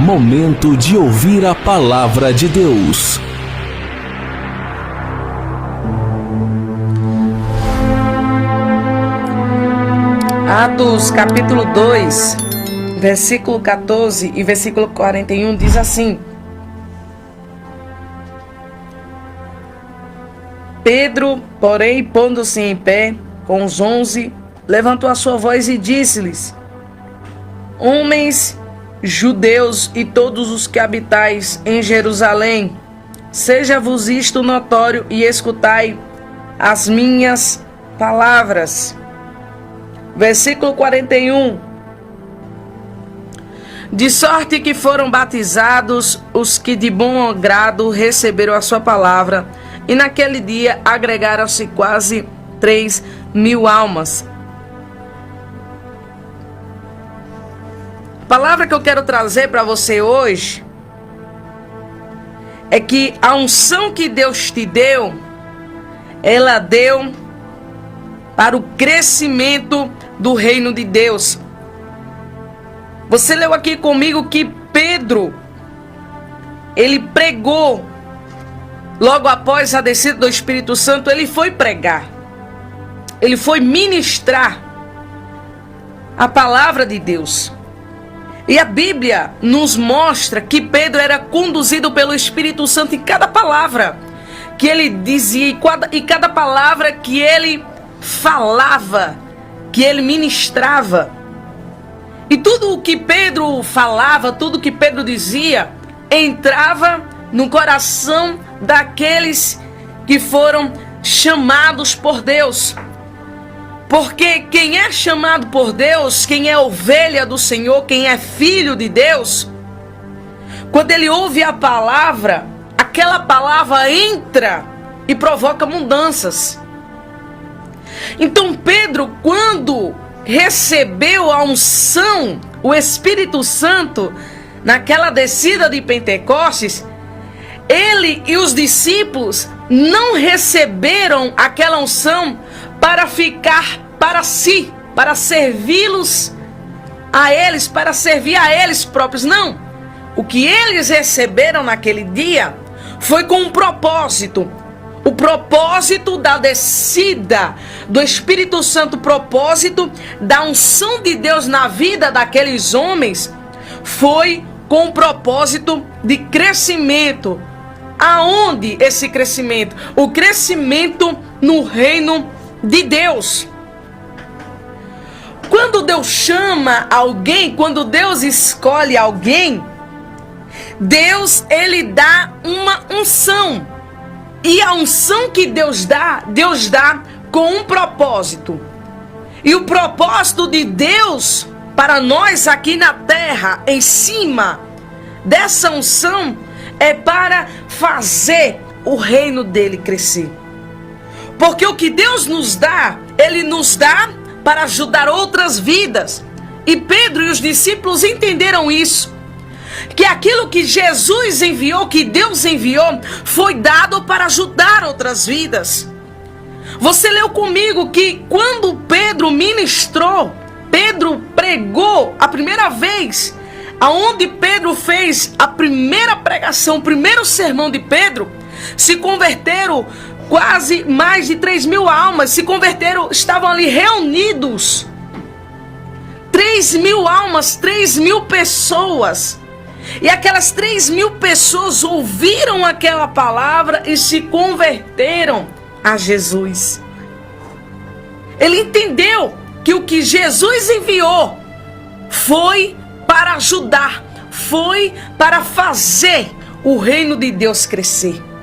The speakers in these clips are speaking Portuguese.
Momento de ouvir a palavra de Deus. Atos capítulo 2, versículo 14 e versículo 41 diz assim: Pedro, porém, pondo-se em pé com os 11, levantou a sua voz e disse-lhes: Homens judeus e todos os que habitais em Jerusalém, seja-vos isto notório e escutai as minhas palavras. Versículo 41. De sorte que foram batizados os que de bom grado receberam a sua palavra, e naquele dia agregaram-se quase 3.000 almas. A palavra que eu quero trazer para você hoje é que a unção que Deus te deu, ela deu para o crescimento do reino de Deus. Você leu aqui comigo que Pedro, ele pregou, logo após a descida do Espírito Santo, ele foi pregar. Ele foi ministrar a palavra de Deus. E a Bíblia nos mostra que Pedro era conduzido pelo Espírito Santo em cada palavra que ele dizia e cada palavra que ele falava, que ele ministrava. E tudo o que Pedro falava, tudo o que Pedro dizia, entrava no coração daqueles que foram chamados por Deus. Porque quem é chamado por Deus, quem é ovelha do Senhor, quem é filho de Deus, quando ele ouve a palavra, aquela palavra entra e provoca mudanças. Então Pedro, quando recebeu a unção, o Espírito Santo, naquela descida de Pentecostes, ele e os discípulos não receberam aquela unção para ficar para si, para servi-los a eles, para servir a eles próprios. Não. O que eles receberam naquele dia foi com um propósito. O propósito da descida do Espírito Santo, o propósito da unção de Deus na vida daqueles homens, foi com o propósito de crescimento. Aonde esse crescimento? O crescimento no reino de Deus. Quando Deus chama alguém, quando Deus escolhe alguém, Deus, ele dá uma unção. E a unção que Deus dá com um propósito. E o propósito de Deus para nós aqui na terra, em cima dessa unção, é para fazer o reino dele crescer. Porque o que Deus nos dá, ele nos dá para ajudar outras vidas. E Pedro e os discípulos entenderam isso. Que aquilo que Jesus enviou, que Deus enviou, foi dado para ajudar outras vidas. Você leu comigo que quando Pedro ministrou, Pedro pregou a primeira vez, aonde Pedro fez a primeira pregação, o primeiro sermão de Pedro, se converteram quase mais de 3.000 almas, se converteram, estavam ali reunidos. 3.000 almas, 3.000 pessoas. E aquelas 3.000 pessoas ouviram aquela palavra e se converteram a Jesus. Ele entendeu que o que Jesus enviou foi para ajudar, foi para fazer o reino de Deus crescer.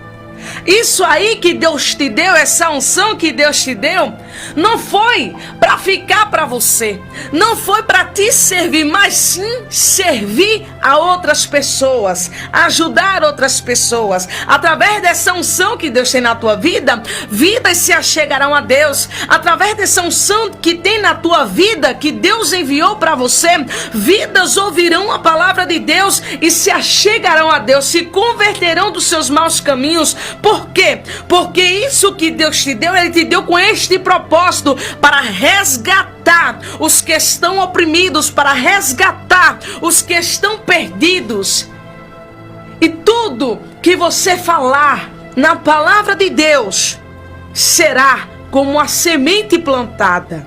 Isso aí que Deus te deu, essa unção que Deus te deu, não foi para ficar para você, não foi para te servir, mas sim servir a outras pessoas, ajudar outras pessoas. Através dessa unção que Deus tem na tua vida, vidas se achegarão a Deus. Através dessa unção que tem na tua vida, que Deus enviou para você, vidas ouvirão a palavra de Deus e se achegarão a Deus, se converterão dos seus maus caminhos. Por quê? Porque isso que Deus te deu, Ele te deu com este propósito. propósito para resgatar os que estão oprimidos, para resgatar os que estão perdidos. E tudo que você falar na palavra de Deus será como a semente plantada.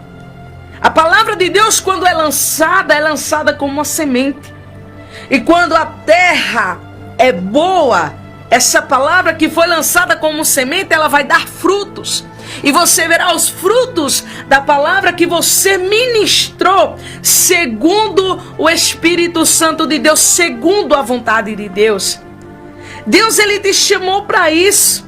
A palavra de Deus, quando é lançada como uma semente. E quando a terra é boa, essa palavra que foi lançada como semente, ela vai dar frutos. E você verá os frutos da palavra que você ministrou, segundo o Espírito Santo de Deus, segundo a vontade de Deus. Deus, Ele te chamou para isso.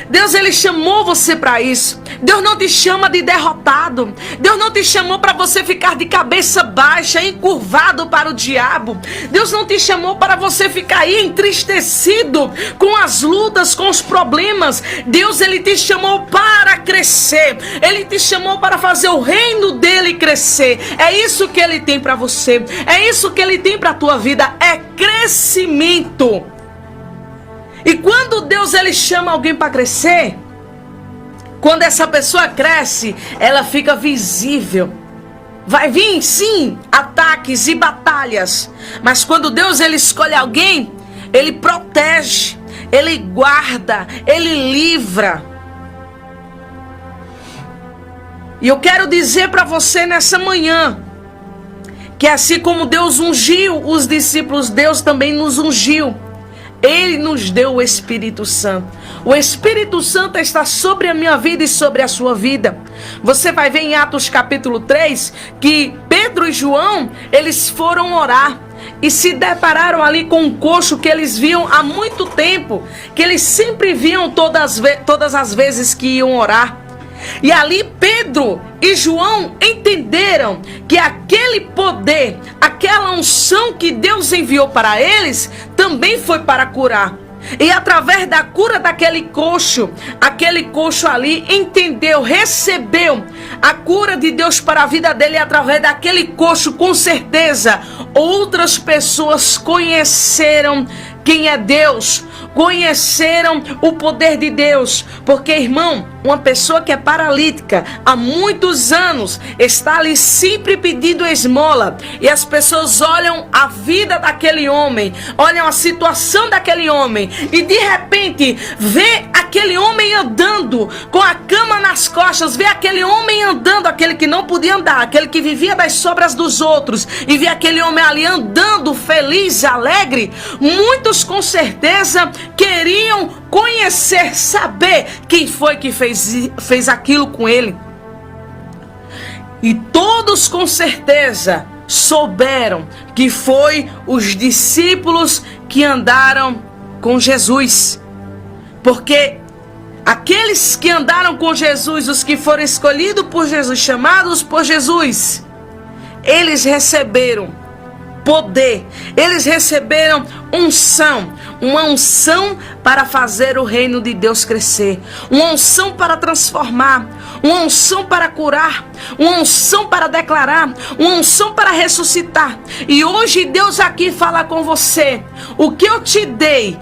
Deus, Ele chamou você para isso. Deus não te chama de derrotado. Deus não te chamou para você ficar de cabeça baixa, encurvado para o diabo. Deus não te chamou para você ficar aí entristecido com as lutas, com os problemas. Deus, Ele te chamou para crescer. Ele te chamou para fazer o reino dEle crescer. É isso que Ele tem para você. É isso que Ele tem para a tua vida. É crescimento. E quando Deus, Ele chama alguém para crescer, quando essa pessoa cresce, ela fica visível. Vai vir, sim, ataques e batalhas. Mas quando Deus, Ele escolhe alguém, Ele protege, Ele guarda, Ele livra. E eu quero dizer para você nessa manhã, que assim como Deus ungiu os discípulos, Deus também nos ungiu. Ele nos deu o Espírito Santo. O Espírito Santo está sobre a minha vida e sobre a sua vida. Você vai ver em Atos capítulo 3 que Pedro e João, eles foram orar e se depararam ali com um coxo que eles viam há muito tempo, que eles sempre viam todas as vezes que iam orar. E ali Pedro e João entenderam que aquele poder, aquela unção que Deus enviou para eles, também foi para curar. E através da cura daquele coxo, aquele coxo ali entendeu, recebeu a cura de Deus para a vida dele. E através daquele coxo, com certeza, outras pessoas conheceram quem é Deus, conheceram o poder de Deus. Porque, irmão, uma pessoa que é paralítica há muitos anos está ali sempre pedindo esmola, e as pessoas olham a vida daquele homem, olham a situação daquele homem, e de repente vê aquele homem andando com a cama nas costas, vê aquele homem andando, aquele que não podia andar, aquele que vivia das sobras dos outros, e vê aquele homem ali andando feliz, alegre. Muitos com certeza queriam conhecer, saber quem foi que fez aquilo com ele. E todos com certeza souberam que foi os discípulos que andaram com Jesus. Porque aqueles que andaram com Jesus, os que foram escolhidos por Jesus, chamados por Jesus, eles receberam poder, eles receberam unção, uma unção para fazer o reino de Deus crescer, uma unção para transformar, uma unção para curar, uma unção para declarar, uma unção para ressuscitar. E hoje Deus aqui fala com você: o que eu te dei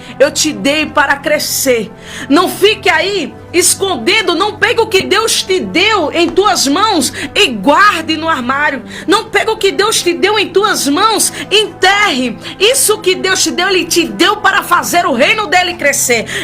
para crescer. Não fique aí escondendo, não pegue o que Deus te deu em tuas mãos e guarde no armário. Não pegue o que Deus te deu em tuas mãos, enterre. Isso que Deus te deu, Ele te deu para fazer o reino dele crescer.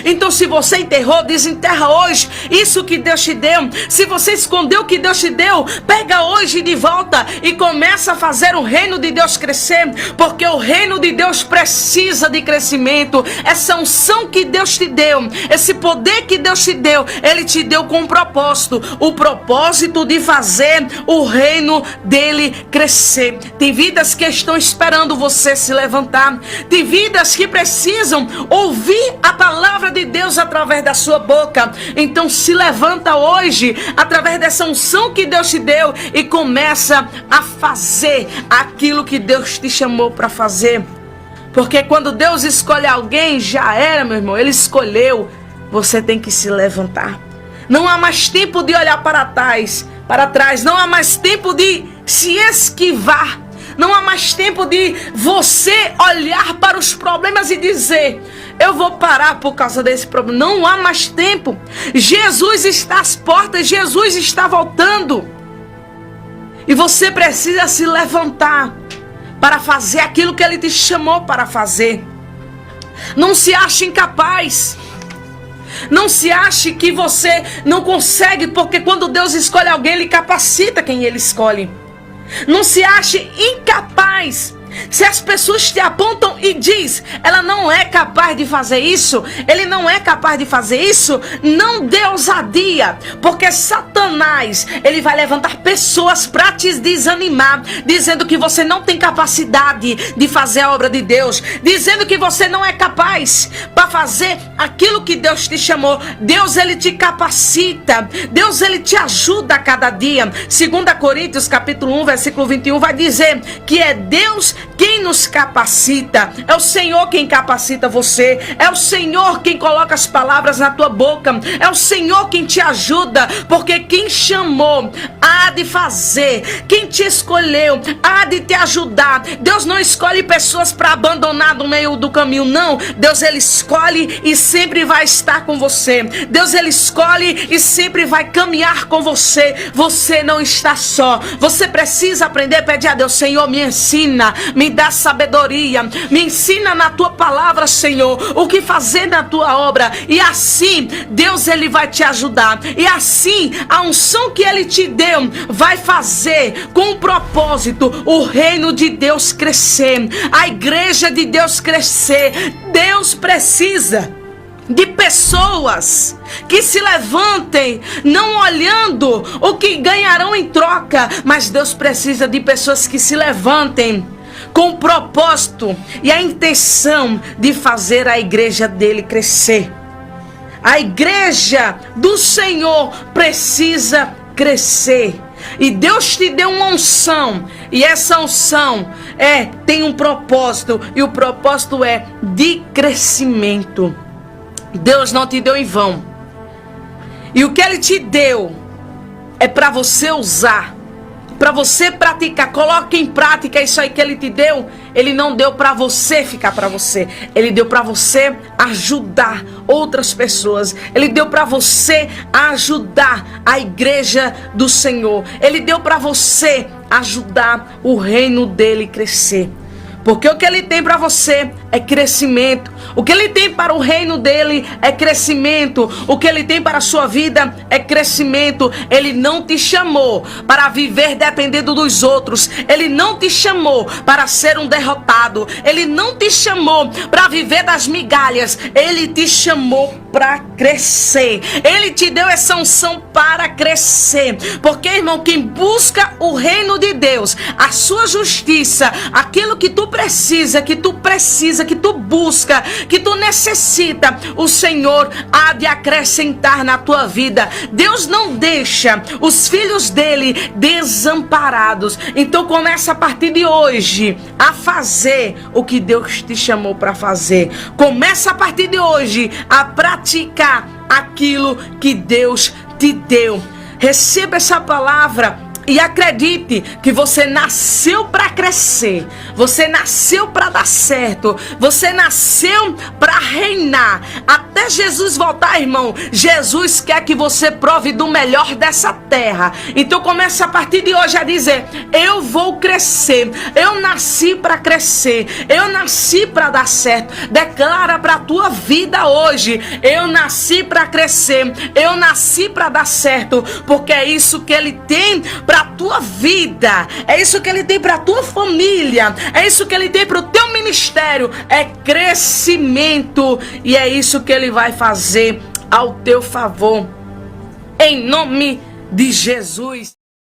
Então, se você enterrou, desenterra hoje isso que Deus te deu. Se você escondeu o que Deus te deu, pega hoje de volta e começa a fazer o reino de Deus crescer, porque o reino de Deus precisa de crescimento. Essa unção que Deus te deu, esse poder que Deus te deu, Ele te deu com um propósito, o propósito de fazer o reino dele crescer. Tem vidas que estão esperando você se levantar, tem vidas que precisam ouvir a palavra de Deus através da sua boca. Então se levanta hoje, através dessa unção que Deus te deu, e começa a fazer aquilo que Deus te chamou para fazer. Porque quando Deus escolhe alguém, já era, meu irmão, Ele escolheu. Você tem que se levantar. Não há mais tempo de olhar para trás. Não há mais tempo de se esquivar. Não há mais tempo de você olhar para os problemas e dizer: eu vou parar por causa desse problema. Não há mais tempo. Jesus está às portas, Jesus está voltando. E você precisa se levantar para fazer aquilo que Ele te chamou para fazer. Não se ache incapaz. Não se ache que você não consegue, porque quando Deus escolhe alguém, Ele capacita quem Ele escolhe. Não se ache incapaz. Se as pessoas te apontam e diz: ela não é capaz de fazer isso, ele não é capaz de fazer isso, não dê ousadia, porque Satanás, ele vai levantar pessoas para te desanimar, dizendo que você não tem capacidade de fazer a obra de Deus, dizendo que você não é capaz para fazer aquilo que Deus te chamou. Deus, ele te capacita, Deus, ele te ajuda a cada dia. 2 Coríntios capítulo 1, versículo 21 vai dizer que é Deus quem nos capacita, é o Senhor quem capacita você, é o Senhor quem coloca as palavras na tua boca, é o Senhor quem te ajuda, porque quem chamou há de fazer, quem te escolheu há de te ajudar. Deus não escolhe pessoas para abandonar no meio do caminho, não. Deus, ele escolhe e sempre vai estar com você. Deus, ele escolhe e sempre vai caminhar com você. Você não está só. Você precisa aprender a pedir a Deus: Senhor, me ensina, me dá sabedoria, me ensina na tua palavra, Senhor, o que fazer na tua obra. E assim Deus, ele vai te ajudar, e assim a unção que ele te deu vai fazer com um propósito o reino de Deus crescer, a igreja de Deus crescer. Deus precisa de pessoas que se levantem, não olhando o que ganharão em troca, mas Deus precisa de pessoas que se levantem com o propósito e a intenção de fazer a igreja dele crescer. A igreja do Senhor precisa crescer. E Deus te deu uma unção, e essa unção tem um propósito, e o propósito é de crescimento. Deus não te deu em vão. E o que ele te deu é para você usar, para você praticar. Coloque em prática isso aí que ele te deu. Ele não deu para você ficar para você. Ele deu para você ajudar outras pessoas. Ele deu para você ajudar a igreja do Senhor. Ele deu para você ajudar o reino dele crescer. Porque o que ele tem para você é crescimento. O que ele tem para o reino dele é crescimento. O que ele tem para a sua vida é crescimento. Ele não te chamou para viver dependendo dos outros. Ele não te chamou para ser um derrotado. Ele não te chamou para viver das migalhas. Ele te chamou para crescer. Ele te deu essa unção para crescer. Porque, irmão, quem busca o reino de Deus, a sua justiça, aquilo que tu precisa, que tu busca, que tu necessita, o Senhor há de acrescentar na tua vida. Deus não deixa os filhos dele desamparados. Então começa a partir de hoje a fazer o que Deus te chamou para fazer. Começa a partir de hoje a praticar aquilo que Deus te deu. Receba essa palavra e acredite que você nasceu para crescer, você nasceu para dar certo, você nasceu para reinar. Até Jesus voltar, irmão, Jesus quer que você prove do melhor dessa terra. Então começa a partir de hoje a dizer: eu vou crescer, eu nasci para crescer, eu nasci para dar certo. Declara para a tua vida hoje: eu nasci para crescer, eu nasci para dar certo, porque é isso que ele tem para a tua vida, é isso que ele tem para a tua família, é isso que ele tem para o teu ministério, é crescimento, e é isso que ele vai fazer ao teu favor, em nome de Jesus.